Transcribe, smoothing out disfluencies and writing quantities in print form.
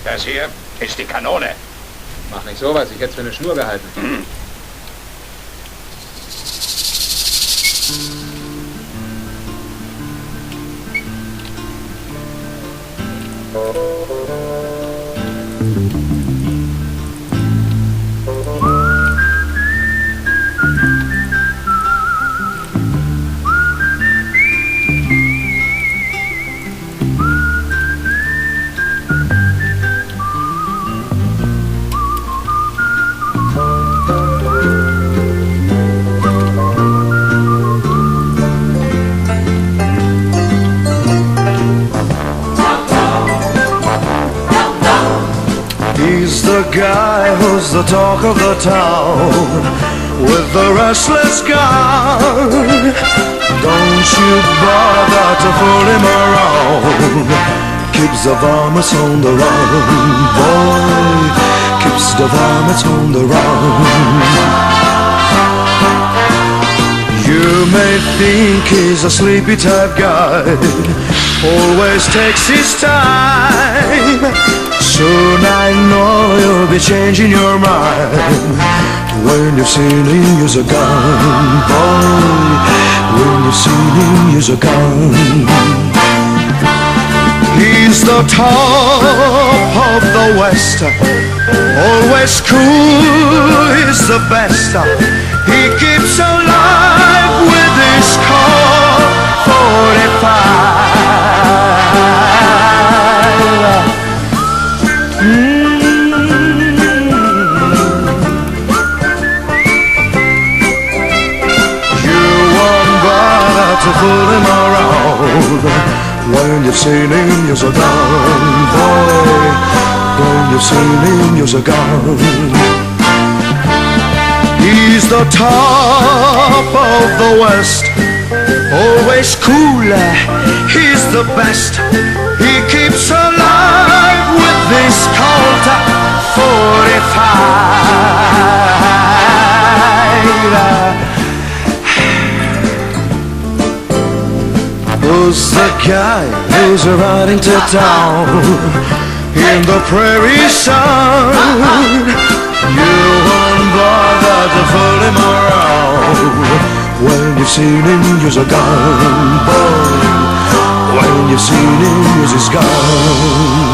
Das hier ist die Kanone. Mach nicht sowas, ich hätte es für eine Schnur gehalten. He's the guy who's the talk of the town, with the restless gun. Don't you bother to fool him around. Keeps the varmints on the run, boy. Keeps the varmints on the run. You may think he's a sleepy type guy, always takes his time. Soon I know you'll be changing your mind when you've seen him use a gun, boy. When you've seen him use a gun. He's the top of the West, always cool, he's the best. He keeps alive with his Colt 45. To fool him around when you've seen him use a gun, boy. When you've seen him use a gun. He's the top of the West, always cool, he's the best. He keeps alive with this Colt 45. Who's the guy who's riding to town in the prairie sun? You won't bother to fool him around when you've seen him use a gun, boy. When you've seen him use his gun.